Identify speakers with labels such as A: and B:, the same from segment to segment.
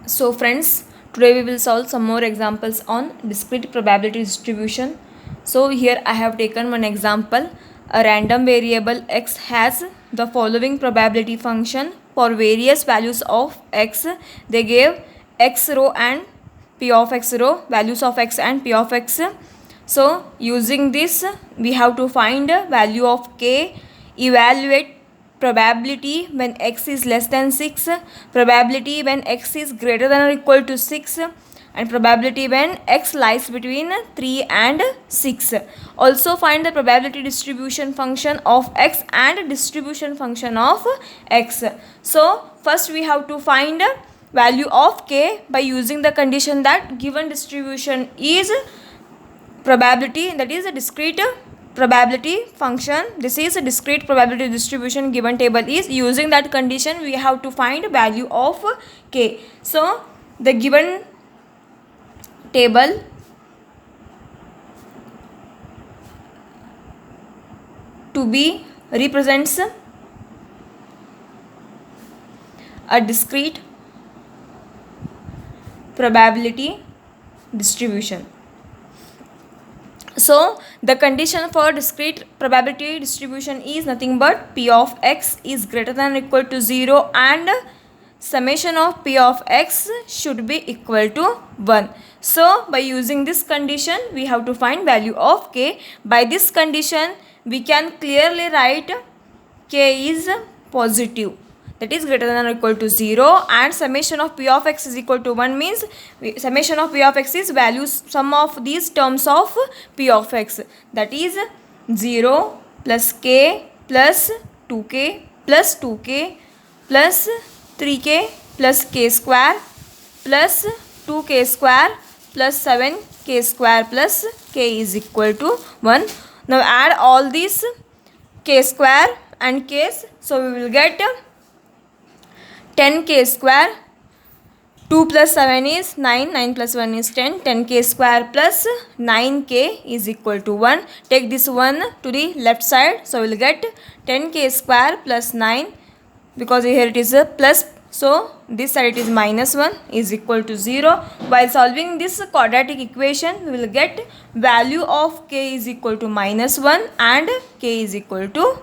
A: So friends, today we will solve some more examples on discrete probability distribution. So here I have taken one example. A random variable x has the following probability function for various values of x. They gave x row and p of x row, values of x and p of x. So using this we have to find value of k, evaluate probability when x is less than 6, probability when x is greater than or equal to 6, and probability when x lies between 3 and 6. Also find the probability distribution function of x and distribution function of x. So first we have to find value of k by using the condition that given distribution is probability, that is a discrete probability function. This is a discrete probability distribution. Given table is, using that condition we have to find value of k. So the given table to be represents a discrete probability distribution. So the condition for discrete probability distribution is nothing but p of x is greater than or equal to 0 and summation of p of x should be equal to 1. So by using this condition we have to find value of k. By this condition we can clearly write k is positive, that is greater than or equal to 0, and summation of p of x is equal to 1 means summation of p of x is values sum of these terms of p of x, that is 0 plus k plus 2k plus 2k plus 3k plus k square plus 2k square plus 7k square plus k is equal to 1. Now add all these k square and k's, so we will get 10k square, 2 plus 7 is 9, 9 plus 1 is 10, 10k square plus 9k is equal to 1. Take this 1 to the left side, so we will get 10k square plus 9, because here it is a plus, so this side it is minus 1 is equal to 0. While solving this quadratic equation we will get value of k is equal to minus 1 and k is equal to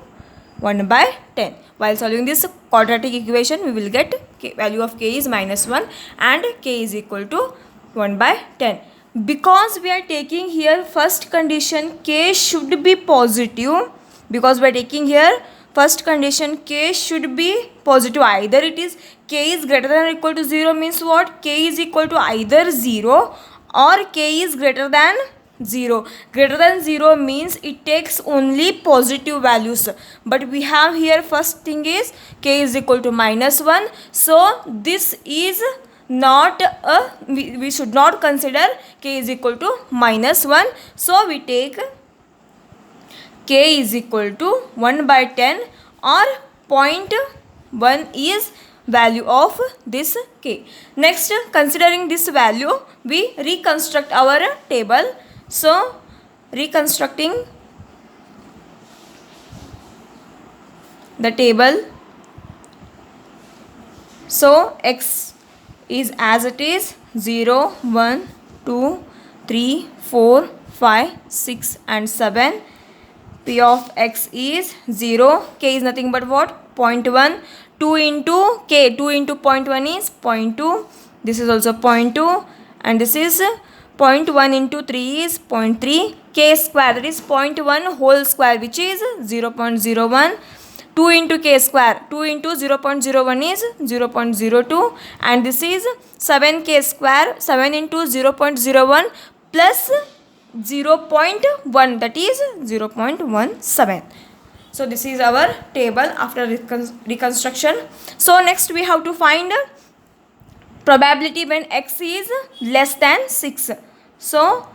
A: 1 by 10. While solving this quadratic equation we will get value of k is minus 1 and k is equal to 1 by 10. Because we are taking here first condition k should be positive, because we are taking here first condition k should be positive, either it is k is greater than or equal to 0 means what, k is equal to either 0 or k is greater than 0. Greater than 0 means it takes only positive values, but we have here first thing is k is equal to minus 1, so this is not a, we should not consider k is equal to minus 1, so we take k is equal to 1 by 10 or 0.1 is value of this k. Next, considering this value we reconstruct our table. So reconstructing the table, so x is as it is 0, 1, 2, 3, 4, 5, 6 and 7. P of x is 0, k is nothing but what, 0.1, 2 into k, 2 into 0.1 is 0.2, this is also 0.2, and this is 0.1 into 3 is 0.3, k square, that is 0.1 whole square, which is 0.01, 2 into k square, 2 into 0.01 is 0.02, and this is 7k square, 7 into 0.01 plus 0.1, that is 0.17. So this is our table after reconstruction. So next we have to find probability when x is less than 6. So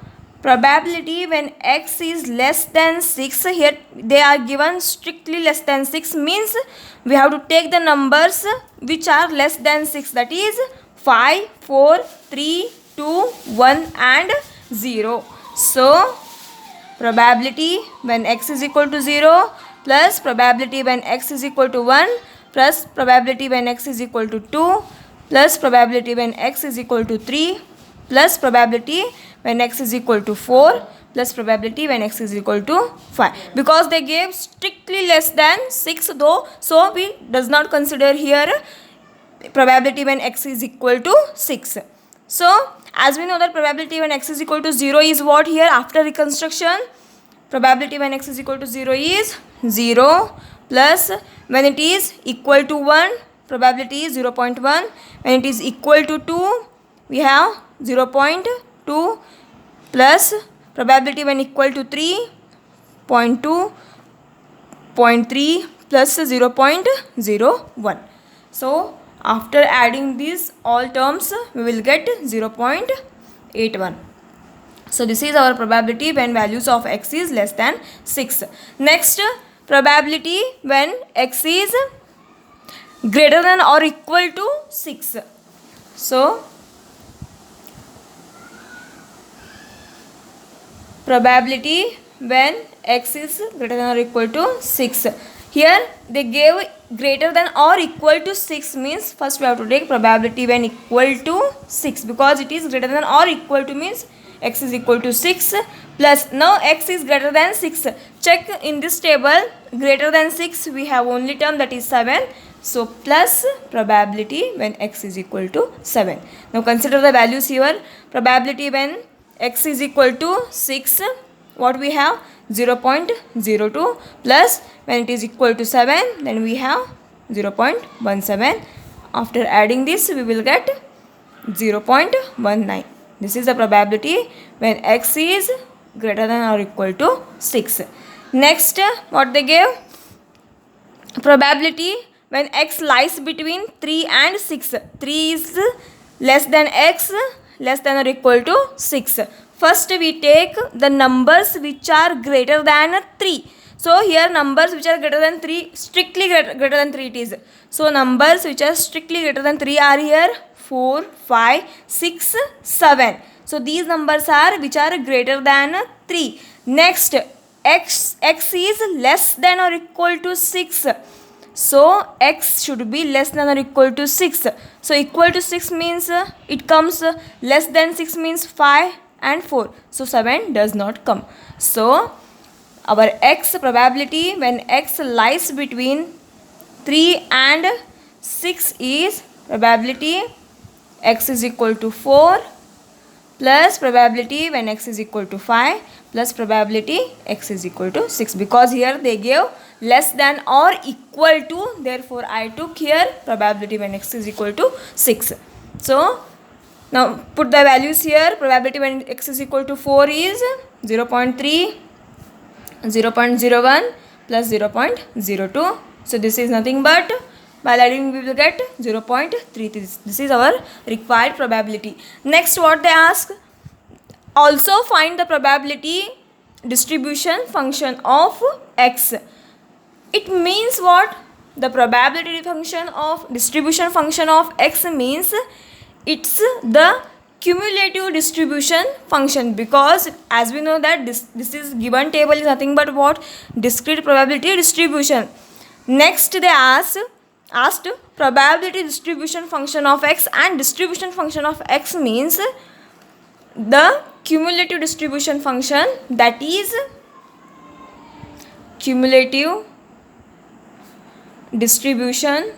A: probability when x is less than 6, here they are given strictly less than 6 means we have to take the numbers which are less than 6, that is 5, 4, 3, 2, 1 and 0. So probability when x is equal to 0 plus probability when x is equal to 1 plus probability when x is equal to 2 plus probability when x is equal to 3 plus probability when x is equal to 4 plus probability when x is equal to 5, because they gave strictly less than 6 though, so we does not consider here probability when x is equal to 6. So as we know that probability when x is equal to 0 is what here after reconstruction, probability when x is equal to 0 is 0 plus when it is equal to 1 probability is 0.1, when it is equal to 2 we have 0.2 plus probability when equal to 3 0.2 0.3 plus 0.01. So after adding these all terms we will get 0.81. So this is our probability when values of x is less than 6. Next, probability when x is greater than or equal to 6. So probability when x is greater than or equal to 6. Here they gave greater than or equal to 6 means first we have to take probability when equal to 6, because it is greater than or equal to means x is equal to 6 plus now x is greater than 6. Check in this table, greater than 6 we have only term that is 7. So plus probability when x is equal to 7. Now consider the values here. Probability when x is equal to 6, what we have 0.02 plus when it is equal to 7 then we have 0.17. After adding this we will get 0.19. This is the probability when x is greater than or equal to 6. Next, what they gave? Probability when x lies between 3 and 6. 3 is less than x less than or equal to 6. First we take the numbers which are greater than 3. So here numbers which are greater than 3, strictly greater than 3 it is. So numbers which are strictly greater than 3 are here 4, 5, 6, 7. So these numbers are which are greater than 3. Next, x is less than or equal to 6. So x should be less than or equal to 6. So equal to 6 means it comes, less than 6 means 5 and 4. So 7 does not come. So our x probability when x lies between 3 and 6 is probability x is equal to 4 plus probability when x is equal to 5 plus probability x is equal to 6, because here they gave less than or equal to, therefore I took here probability when x is equal to 6. So now put the values here. Probability when x is equal to 4 is 0.3, 0.01 plus 0.02. So this is nothing but by adding we will get 0.33. This is our required probability. Next what they ask, also find the probability distribution function of x. It means what? The probability function of distribution function of x means it's the cumulative distribution function, because as we know that this is given table is nothing but what? Discrete probability distribution. Next they asked probability distribution function of x, and distribution function of x means the cumulative distribution function, that is cumulative distribution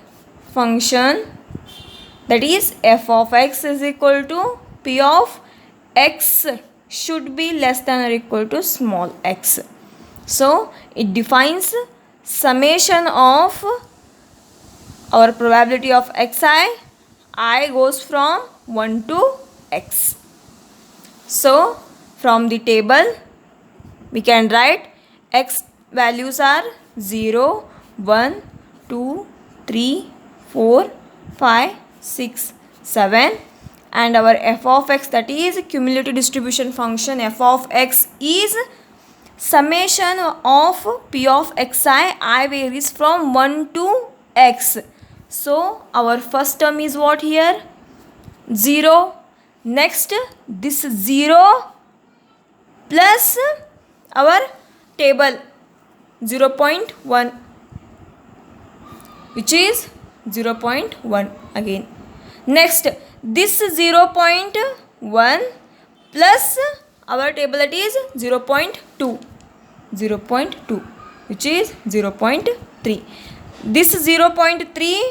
A: function, that is f of x is equal to p of x should be less than or equal to small x. So it defines summation of our probability of xi, I goes from 1 to x. So from the table we can write x values are 0, 1, 2, 3, 4, 5, 6, 7, and our f of x, that is cumulative distribution function f of x, is summation of p of xi, I varies from 1 to x. So our first term is what here? 0. Next this 0 plus our table 0.1, which is 0.1 again. Next, this 0.1 plus our table, that is 0.2, 0.2, which is 0.3. This 0.3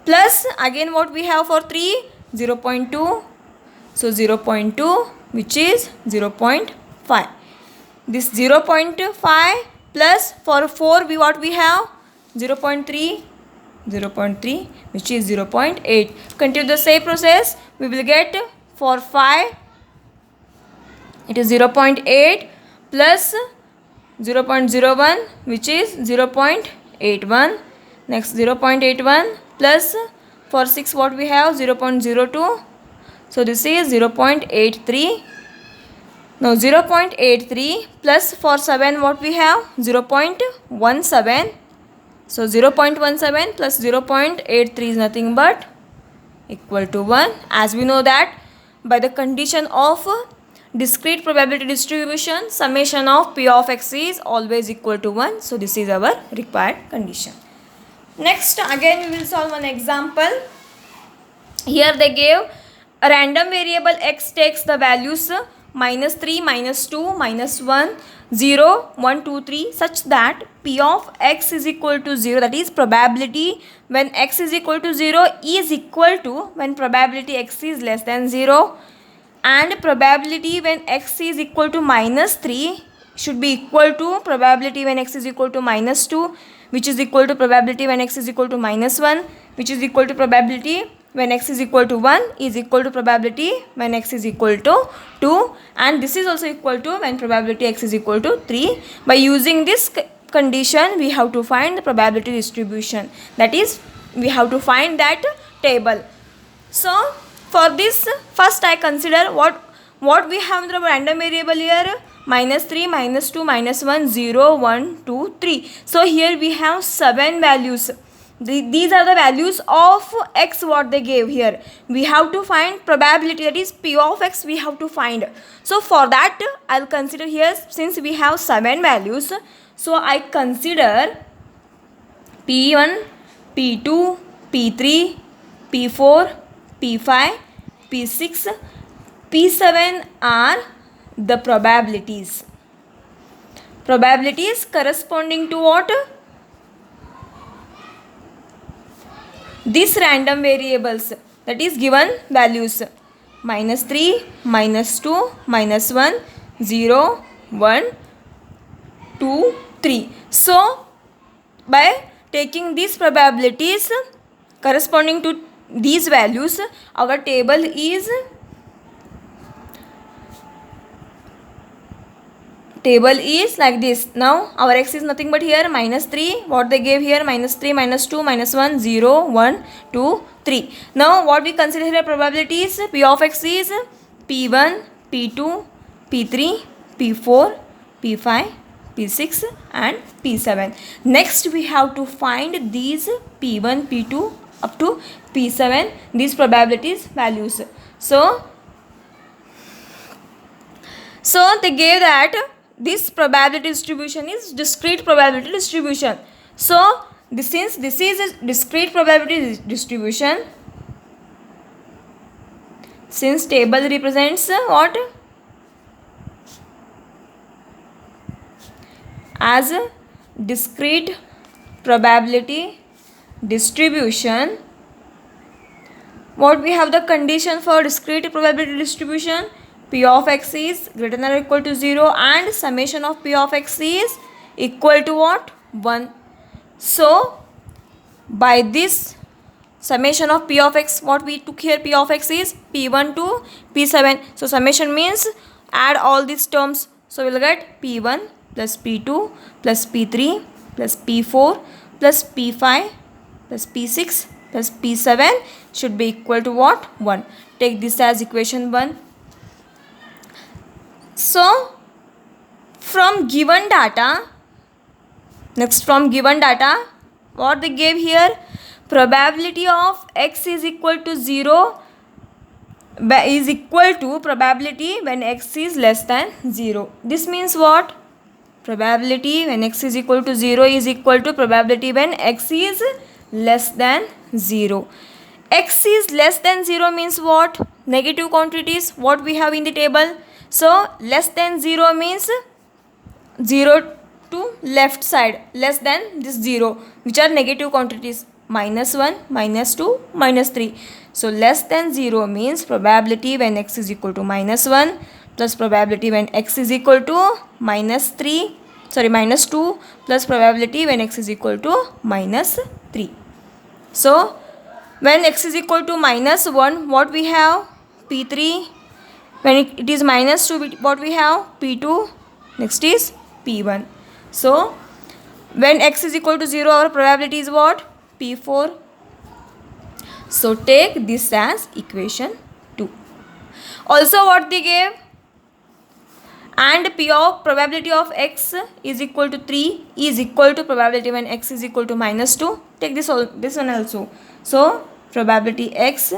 A: plus again what we have for 3, 0.2. So 0.2, which is 0.5. This 0.5 plus for 4 what we have 0.3, 0.3, which is 0.8. Continue the same process. We will get for 5 it is 0.8 plus 0.01, which is 0.81. Next 0.81 plus for 6 what we have 0.02. So this is 0.83. Now 0.83 plus for 7 what we have 0.17. So 0.17 plus 0.83 is nothing but equal to 1. As we know that by the condition of discrete probability distribution, summation of P of x is always equal to 1. So this is our required condition. Next, again we will solve one example. Here they gave a random variable x takes the values -3, -2, -1, 0, 1, 2, 3 such that P of x is equal to 0, that is probability when x is equal to 0 is equal to when probability x is less than 0, and probability when x is equal to -3 should be equal to probability when x is equal to -2, which is equal to probability when x is equal to -1, which is equal to probability when x is equal to 1 is equal to probability when x is equal to 2, and this is also equal to when probability x is equal to 3. By using this condition we have to find the probability distribution, that is we have to find that table. So for this first I consider what we have in the random variable here, -3, -2, -1, 0, 1, 2, 3. So here we have 7 values. These are the values of x what they gave here. We have to find probability, that is P of x we have to find. So for that I'll consider here, since we have 7 values, so I consider P1, P2, P3, P4, P5, P6, P7 are the probabilities. Probabilities corresponding to what? These random variables, that is given values -3, -2, -1, 0, 1, 2, 3. So by taking these probabilities corresponding to these values, our table is like this. Now our x is nothing but here -3, what they gave here -3, -2, -1, 0, 1, 2, 3. Now what we consider here probabilities, P of x is P1, P2, P3, P4, P5, P6 and P7. Next we have to find these P1, P2 up to P7, these probabilities values. So they gave that this probability distribution is discrete probability distribution. So since this is a discrete probability distribution, since table represents what? As a discrete probability distribution, what we have the condition for discrete probability distribution? P of x is greater than or equal to 0 and summation of P of x is equal to what? 1. So by this summation of P of x, what we took here, P of x is P1 to P7. So summation means add all these terms. So we will get P1 plus P2 plus P3 plus P4 plus P5 plus P6 plus P7 should be equal to what? 1. Take this as equation 1. So from given data, what they gave here, probability of x is equal to 0 is equal to probability when x is less than 0. This means what? Probability when x is equal to 0 is equal to probability when x is less than 0. x is less than 0 means what? Negative quantities, what we have in the table. So less than 0 means 0 to left side, less than this 0, which are negative quantities, -1, -2, -3. So less than 0 means probability when x is equal to -1 plus probability when x is equal to -2 plus probability when x is equal to -3. So when x is equal to -1, what we have? P3. When it is -2, what we have? P2. Next is P1. So when x is equal to 0, our probability is what? P4. So take this as equation 2. Also what they gave? And P of probability of x is equal to 3 is equal to probability when x is equal to -2. Take this one also. So probability x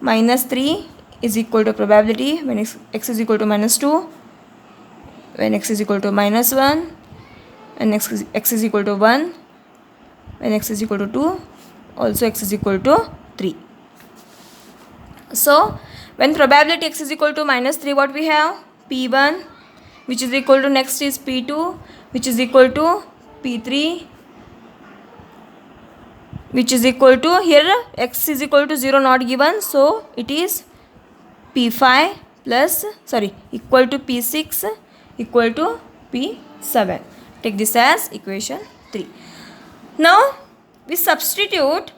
A: -3 is equal to probability when x is equal to -2, when x is equal to -1, and x is equal to 1, when x is equal to 2, also x is equal to 3. So when probability x is equal to -3, what we have? P1, which is equal to, next is P2, which is equal to P3, which is equal to, here x is equal to 0 not given, so it is P5 plus, equal to P6 equal to P7. Take this as equation 3. Now we substitute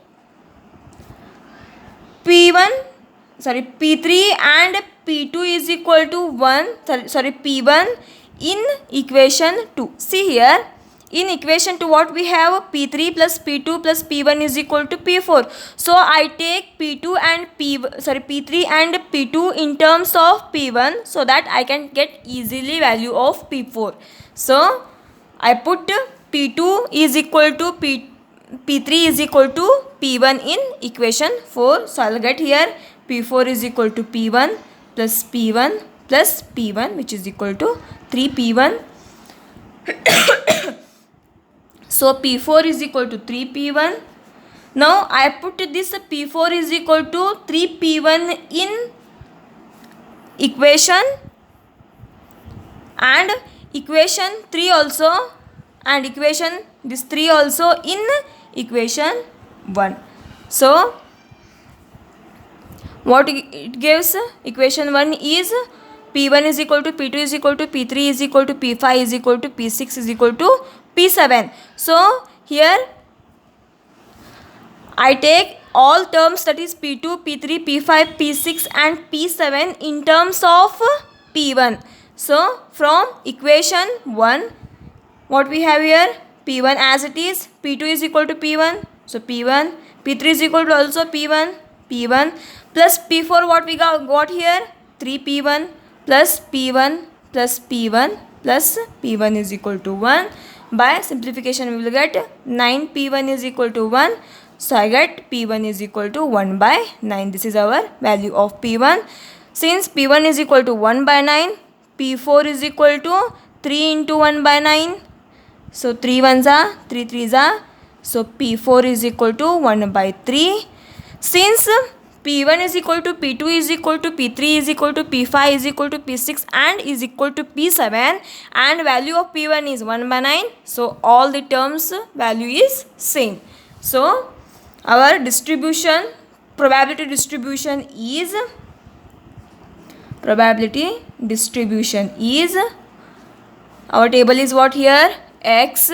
A: P3 and P2 is equal to 1, P1 in equation 2. See here, in equation 2 what we have? P3 plus P2 plus P1 is equal to P4. So I take P3 and P2 in terms of P1 so that I can get easily value of P4. So I put P2 is equal to P3 is equal to P1 in equation 4. So I will get here P4 is equal to P1 plus P1 plus P1, which is equal to 3P1. So P4 is equal to 3P1. Now I put this P4 is equal to 3P1 in equation, and equation 3 also, and equation this 3 also in equation 1. So what it gives? Equation 1 is P1 is equal to P2 is equal to P3 is equal to P5 is equal to P6 is equal to P7. So here I take all terms, that is P2, P3, P5, P6 and P7 in terms of P1. So from equation 1, what we have here? P1 as it is, P2 is equal to P1, so P1, P3 is equal to also P1, P1 plus P4, what we got here? 3P1 plus P1 plus P1 plus P1 is equal to 1. By simplification we will get 9P1 is equal to 1. So I get P1 is equal to 1 by 9. This is our value of P1. Since P1 is equal to 1 by 9, P4 is equal to 3 into 1 by 9. So 3 ones are 3 3s are. So P4 is equal to 1 by 3. Since P1 is equal to P2 is equal to P3 is equal to P5 is equal to P6 and is equal to P7, and value of P1 is 1 by 9. So all the terms value is same. So our distribution, probability distribution is our table is what here? X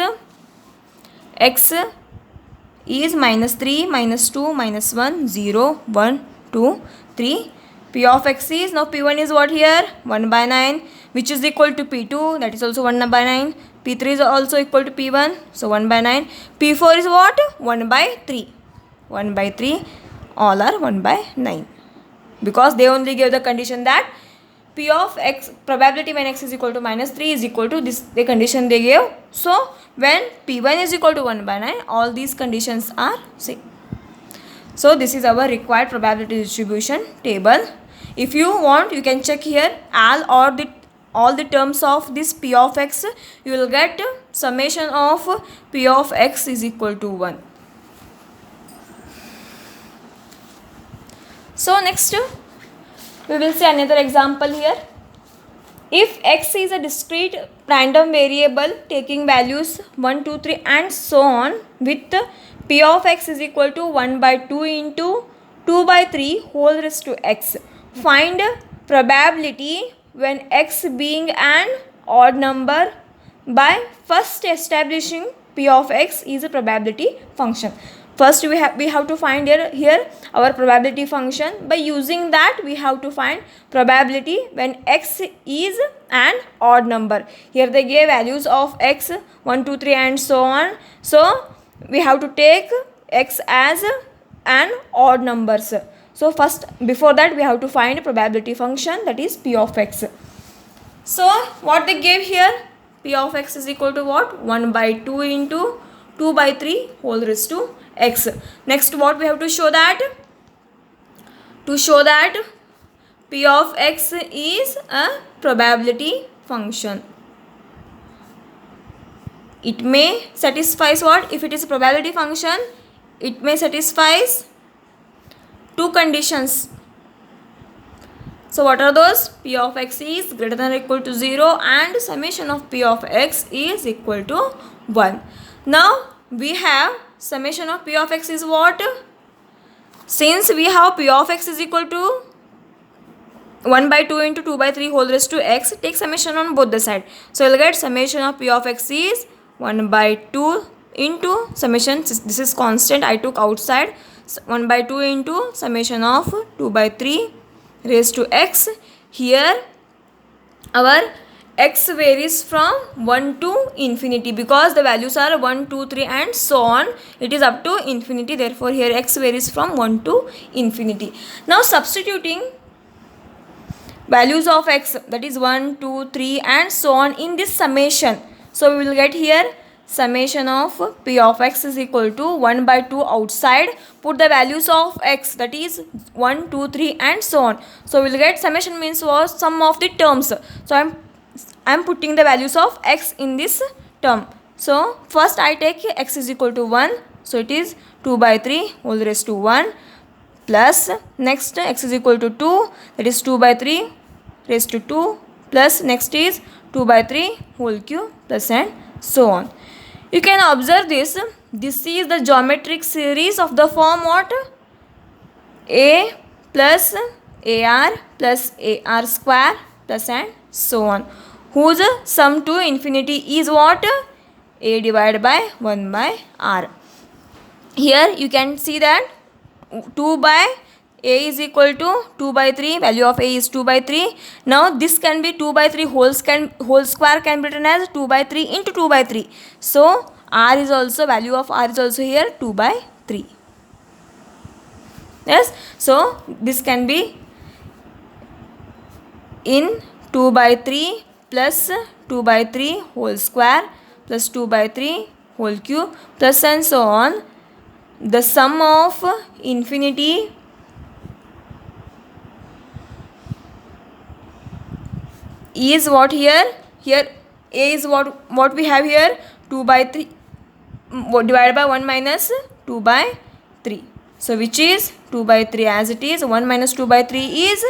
A: is -3, -2, -1, 0, 1, 2, 3. P of x is, now P1 is what here? 1 by 9, which is equal to P2, that is also 1 by 9. P3 is also equal to P1, so 1 by 9. P4 is what? 1 by 3. 1 by 3, all are 1 by 9. Because they only gave the condition that P of x, probability when x is equal to -3 is equal to this, the condition they gave. So when P1 is equal to 1 by 9, all these conditions are same. So this is our required probability distribution table. If you want, you can check here all the terms of this P of x. You will get summation of P of x is equal to 1. So next we will see another example here. If x is a discrete random variable taking values 1, 2, 3 and so on, with p of x is equal to 1 by 2 into 2 by 3 whole raised to x. Find probability when x being an odd number by first establishing p of x is a probability function. First we have to find here our probability function. By using that we have to find probability when x is an odd number. Here they gave values of x 1, 2, 3 and so on. So we have to take x as an odd numbers. So first, before that we have to find probability function, that is p of x. So what they gave here, p of x is equal to what? 1 by 2 into 2 by 3 whole raised to x. Next what we have to show that? To show that p of x is a probability function. It may satisfies what? If it is a probability function, it may satisfies two conditions. So what are those? P of x is greater than or equal to 0 and summation of p of x is equal to 1. Now we have summation of p of x is what? Since we have p of x is equal to 1 by 2 into 2 by 3 whole raised to x, take summation on both the side. So you'll get summation of p of x is 1 by 2 into summation, this is constant I took outside, 1 by 2 into summation of 2 by 3 raised to x. Here our x varies from 1 to infinity because the values are 1, 2, 3 and so on. It is up to infinity, therefore here x varies from 1 to infinity. Now substituting values of x, that is 1, 2, 3 and so on in this summation. So we will get here summation of p of x is equal to 1 by 2 outside, put the values of x, that is 1, 2, 3 and so on. So we will get summation means was sum of the terms. So I am putting the values of x in this term. So first I take x is equal to 1, so it is 2 by 3 whole raised to 1 plus next x is equal to 2, that is 2 by 3 raised to 2 plus next is 2 by 3 whole cube plus and so on. You can observe this. This is the geometric series of the form what? A plus AR plus AR square plus and so on, whose sum to infinity is what? A divided by 1 by R. Here you can see that 2 by a is equal to 2 by 3, value of a is 2 by 3. Now this can be 2 by 3 whole square can be written as 2 by 3 into 2 by 3. So r is also, value of r is also here 2 by 3. Yes, so this can be in 2 by 3 plus 2 by 3 whole square plus 2 by 3 whole cube plus and so on. The sum of infinity is what here? Here a is what we have here, 2 by 3 divided by 1 minus 2 by 3. So which is 2 by 3 as it is, 1 minus 2 by 3 is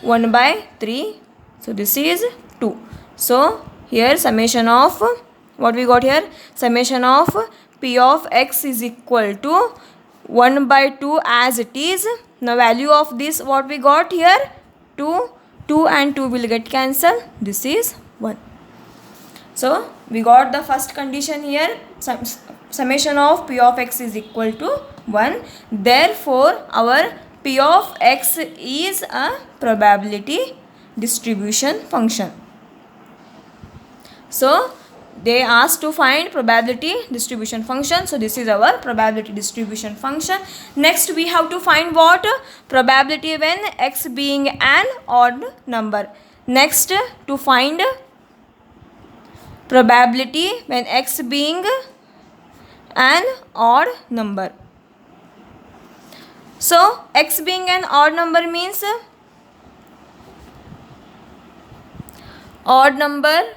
A: 1 by 3. So this is 2. So here summation of what we got here, summation of p of x is equal to 1 by 2 as it is. Now value of this what we got here, 2 and 2 will get cancelled, this is 1. So we got the first condition here, summation of p of x is equal to 1. Therefore our p of x is a probability distribution function. So they asked to find probability distribution function. So this is our probability distribution function. Next we have to find what? Probability when x being an odd number. Next, to find probability when x being an odd number. So x being an odd number means odd number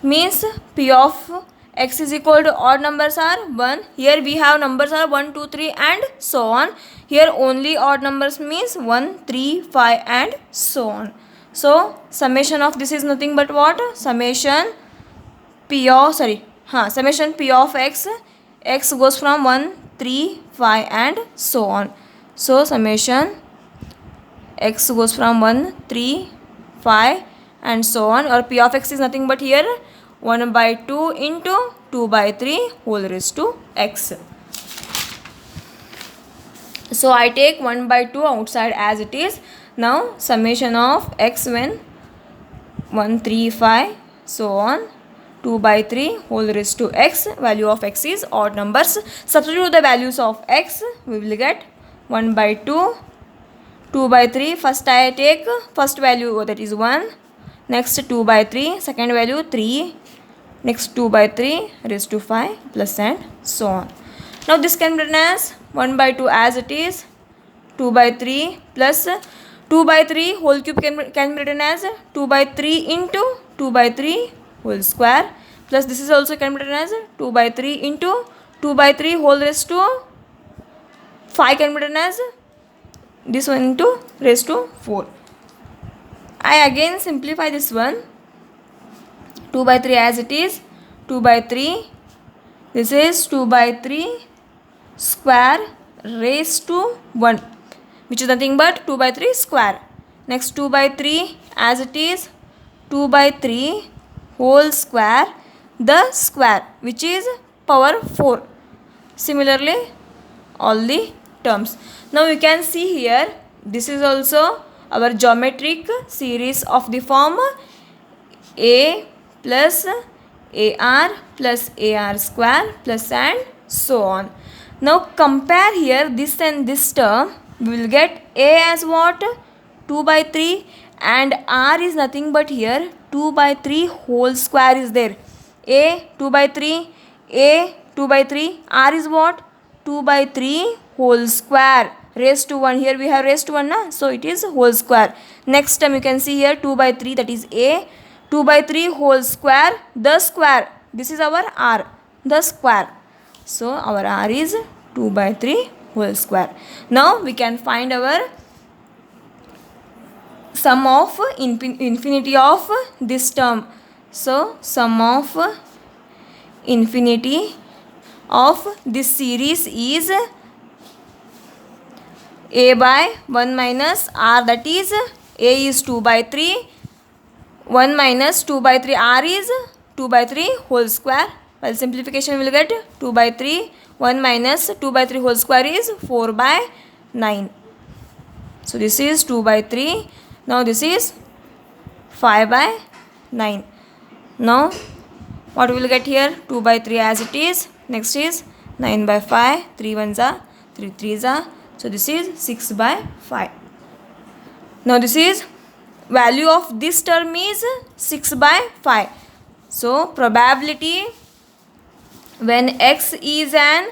A: means p of x is equal to odd numbers are 1. Here we have numbers are 1, 2, 3 and so on. Here only odd numbers means 1, 3, 5 and so on. So summation of this is nothing but what? Summation p of x goes from 1, 3, 5 and so on. So summation x goes from 1, 3, 5 and so on, or p of x is nothing but here 1 by 2 into 2 by 3 whole raised to x. So I take 1 by 2 outside as it is. Now summation of x when 1, 3, 5 so on 2 by 3 whole raised to x. Value of x is odd numbers. Substitute the values of x. We will get 1 by 2, 2 by 3. First I take first value, that is 1. Next 2 by 3. Second value 3. Next 2 by 3 raised to 5 plus and so on. Now this can be written as 1 by 2 as it is. 2 by 3 plus 2 by 3 whole cube can be written as 2 by 3 into 2 by 3 whole square, plus this is also can be written as 2 by 3 into 2 by 3 whole raised to 5 can be written as this one into raised to 4. I again simplify this one. 2 by 3 as it is. 2 by 3. This is 2 by 3 square raised to 1, which is nothing but 2 by 3 square. Next 2 by 3 as it is. 2 by 3 whole square, the square, which is power 4. Similarly all the terms. Now you can see here, this is also our geometric series of the form a plus ar plus ar square plus and so on. Now compare here this and this term. We will get a as what? 2 by 3 and r is nothing but here 2 by 3 whole square is there. A 2 by 3, a 2 by 3, r is what? 2 by 3 whole square raised to 1. Here we have raised to 1 na? So it is whole square. Next term you can see here 2 by 3, that is a. 2 by 3 whole square, the square. This is our r, the square. So our r is 2 by 3 whole square. Now we can find our sum of infinity of this term. So sum of infinity of this series is a by 1 minus r, that is a is 2 by 3, 1 minus 2 by 3, r is 2 by 3 whole square. Well, simplification will get 2 by 3, 1 minus 2 by 3 whole square is 4 by 9. So this is 2 by 3. Now this is 5 by 9. Now what we will get here? 2 by 3 as it is. Next is 9 by 5. 3 ones are 3 threes are. So this is 6 by 5. Now this is value of this term is 6 by 5. So probability when x is an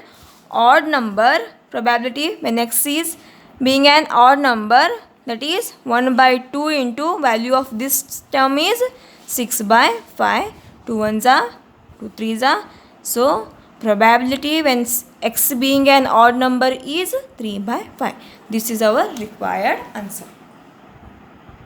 A: odd number, probability when x is being an odd number, that is 1 by 2 into value of this term is 6 by 5. 2 ones are 2 threes are. So probability when x being an odd number is 3 by 5. This is our required answer.